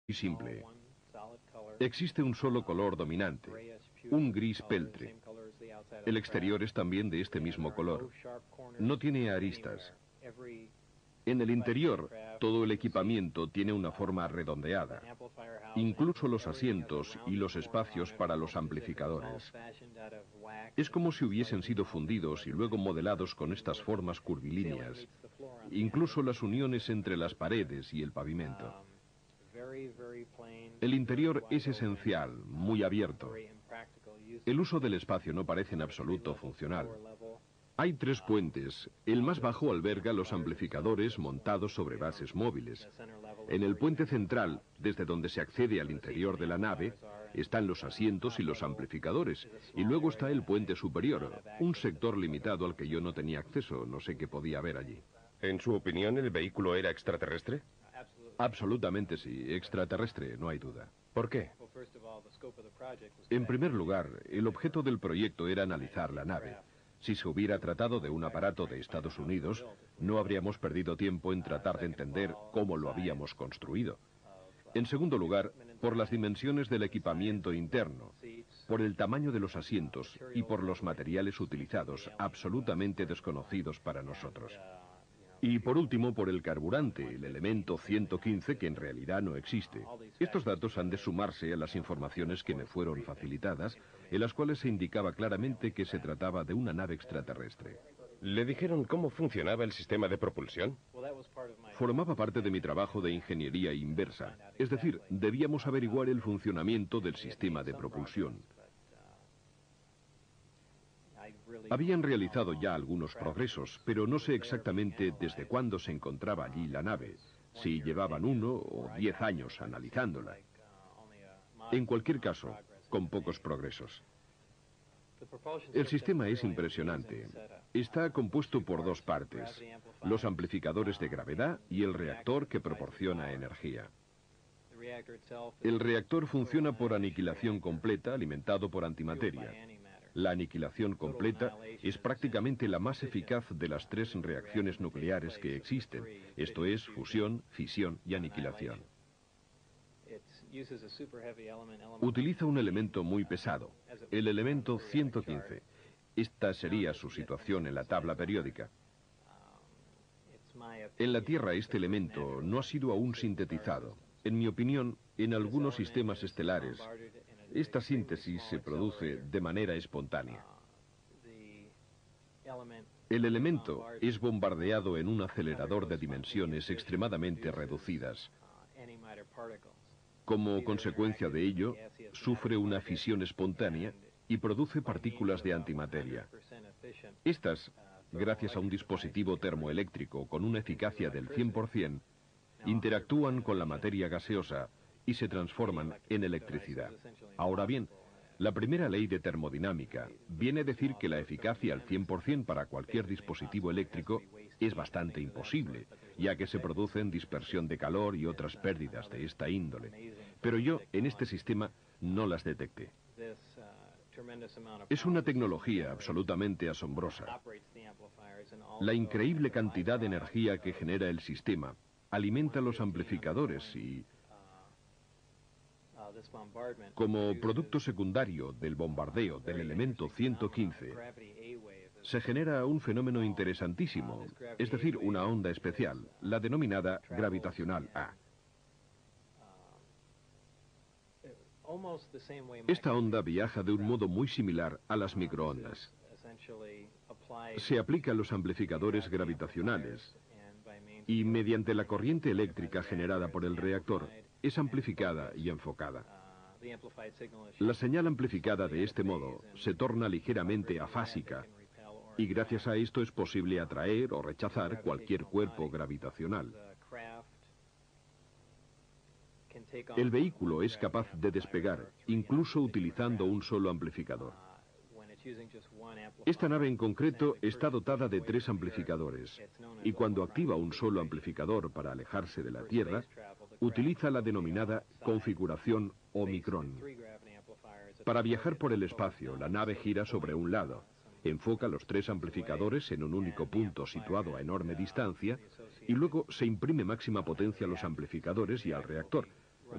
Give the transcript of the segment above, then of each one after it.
y simple. Existe un solo color dominante, un gris peltre. El exterior es también de este mismo color. No tiene aristas. En el interior, todo el equipamiento tiene una forma redondeada, incluso los asientos y los espacios para los amplificadores. Es como si hubiesen sido fundidos y luego modelados con estas formas curvilíneas, incluso las uniones entre las paredes y el pavimento. El interior es esencial, muy abierto. El uso del espacio no parece en absoluto funcional. Hay 3 puentes. El más bajo alberga los amplificadores montados sobre bases móviles. En el puente central, desde donde se accede al interior de la nave, están los asientos y los amplificadores. Y luego está el puente superior, un sector limitado al que yo no tenía acceso. No sé qué podía haber allí. ¿En su opinión, el vehículo era extraterrestre? Absolutamente sí, extraterrestre, no hay duda. ¿Por qué? En primer lugar, el objeto del proyecto era analizar la nave. Si se hubiera tratado de un aparato de Estados Unidos, no habríamos perdido tiempo en tratar de entender cómo lo habíamos construido. En segundo lugar, por las dimensiones del equipamiento interno, por el tamaño de los asientos y por los materiales utilizados, absolutamente desconocidos para nosotros. Y por último, por el carburante, el elemento 115, que en realidad no existe. Estos datos han de sumarse a las informaciones que me fueron facilitadas, en las cuales se indicaba claramente que se trataba de una nave extraterrestre. ¿Le dijeron cómo funcionaba el sistema de propulsión? Formaba parte de mi trabajo de ingeniería inversa, es decir, debíamos averiguar el funcionamiento del sistema de propulsión. Habían realizado ya algunos progresos, pero no sé exactamente desde cuándo se encontraba allí la nave, si llevaban 1 o 10 años analizándola. En cualquier caso, con pocos progresos. El sistema es impresionante. Está compuesto por 2 partes, los amplificadores de gravedad y el reactor que proporciona energía. El reactor funciona por aniquilación completa, alimentado por antimateria. La aniquilación completa es prácticamente la más eficaz de las 3 reacciones nucleares que existen, esto es, fusión, fisión y aniquilación. Utiliza un elemento muy pesado, el elemento 115. Esta sería su situación en la tabla periódica. En la Tierra este elemento no ha sido aún sintetizado. En mi opinión, en algunos sistemas estelares, esta síntesis se produce de manera espontánea. El elemento es bombardeado en un acelerador de dimensiones extremadamente reducidas. Como consecuencia de ello, sufre una fisión espontánea y produce partículas de antimateria. Estas, gracias a un dispositivo termoeléctrico con una eficacia del 100%, interactúan con la materia gaseosa y se transforman en electricidad. Ahora bien, la primera ley de termodinámica viene a decir que la eficacia al 100% para cualquier dispositivo eléctrico es bastante imposible, ya que se producen dispersión de calor y otras pérdidas de esta índole. Pero yo, en este sistema, no las detecté. Es una tecnología absolutamente asombrosa. La increíble cantidad de energía que genera el sistema alimenta los amplificadores y, como producto secundario del bombardeo del elemento 115, se genera un fenómeno interesantísimo, es decir, una onda especial, la denominada gravitacional A. Esta onda viaja de un modo muy similar a las microondas. Se aplica a los amplificadores gravitacionales y mediante la corriente eléctrica generada por el reactor es amplificada y enfocada. La señal amplificada de este modo se torna ligeramente afásica y gracias a esto es posible atraer o rechazar cualquier cuerpo gravitacional. El vehículo es capaz de despegar, incluso utilizando un solo amplificador. Esta nave en concreto está dotada de 3 amplificadores, y cuando activa un solo amplificador para alejarse de la Tierra, utiliza la denominada configuración Omicron. Para viajar por el espacio, la nave gira sobre un lado, enfoca los 3 amplificadores en un único punto situado a enorme distancia, y luego se imprime máxima potencia a los amplificadores y al reactor,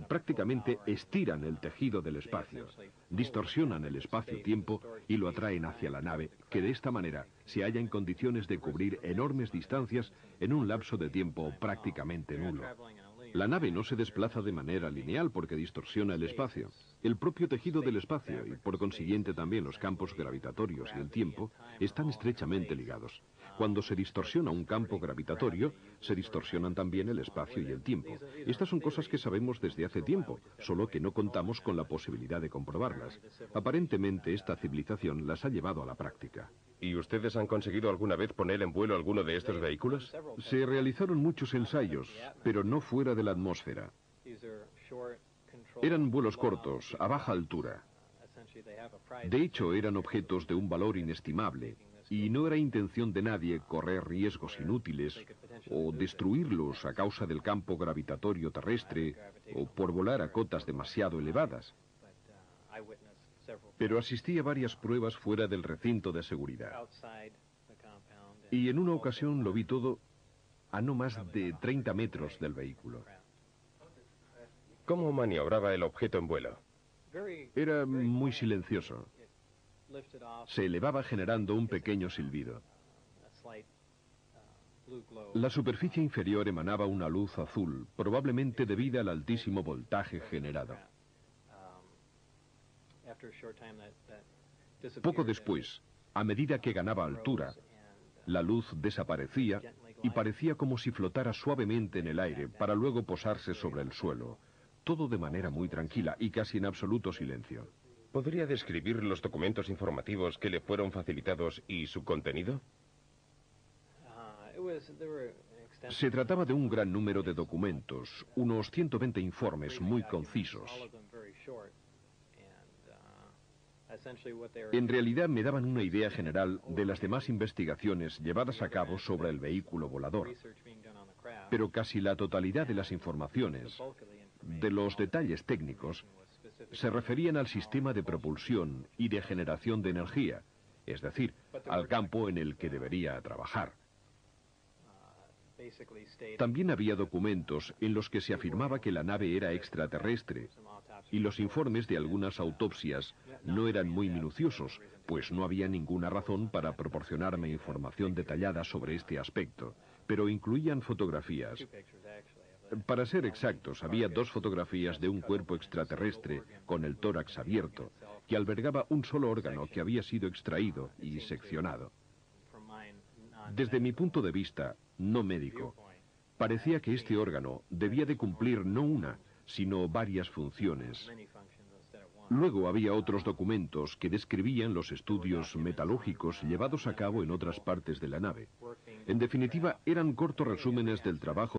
Prácticamente estiran el tejido del espacio, distorsionan el espacio-tiempo y lo atraen hacia la nave, que de esta manera se halla en condiciones de cubrir enormes distancias en un lapso de tiempo prácticamente nulo. La nave no se desplaza de manera lineal porque distorsiona el espacio. El propio tejido del espacio y por consiguiente también los campos gravitatorios y el tiempo están estrechamente ligados. Cuando se distorsiona un campo gravitatorio, se distorsionan también el espacio y el tiempo. Estas son cosas que sabemos desde hace tiempo, solo que no contamos con la posibilidad de comprobarlas. Aparentemente esta civilización las ha llevado a la práctica. ¿Y ustedes han conseguido alguna vez poner en vuelo alguno de estos vehículos? Se realizaron muchos ensayos, pero no fuera de la atmósfera. Eran vuelos cortos, a baja altura. De hecho, eran objetos de un valor inestimable, y no era intención de nadie correr riesgos inútiles o destruirlos a causa del campo gravitatorio terrestre o por volar a cotas demasiado elevadas. Pero asistí a varias pruebas fuera del recinto de seguridad. Y en una ocasión lo vi todo a no más de 30 metros del vehículo. ¿Cómo maniobraba el objeto en vuelo? Era muy silencioso. Se elevaba generando un pequeño silbido. La superficie inferior emanaba una luz azul, probablemente debida al altísimo voltaje generado. Poco después, a medida que ganaba altura, la luz desaparecía y parecía como si flotara suavemente en el aire para luego posarse sobre el suelo, todo de manera muy tranquila y casi en absoluto silencio. ¿Podría describir los documentos informativos que le fueron facilitados y su contenido? Se trataba de un gran número de documentos, unos 120 informes muy concisos. En realidad me daban una idea general de las demás investigaciones llevadas a cabo sobre el vehículo volador. Pero casi la totalidad de las informaciones, de los detalles técnicos, se referían al sistema de propulsión y de generación de energía, es decir, al campo en el que debería trabajar. También había documentos en los que se afirmaba que la nave era extraterrestre, y los informes de algunas autopsias no eran muy minuciosos, pues no había ninguna razón para proporcionarme información detallada sobre este aspecto, pero incluían fotografías. Para ser exactos, había 2 fotografías de un cuerpo extraterrestre con el tórax abierto, que albergaba un solo órgano que había sido extraído y seccionado. Desde mi punto de vista, no médico, parecía que este órgano debía de cumplir no una, sino varias funciones. Luego había otros documentos que describían los estudios metalúrgicos llevados a cabo en otras partes de la nave. En definitiva, eran cortos resúmenes del trabajo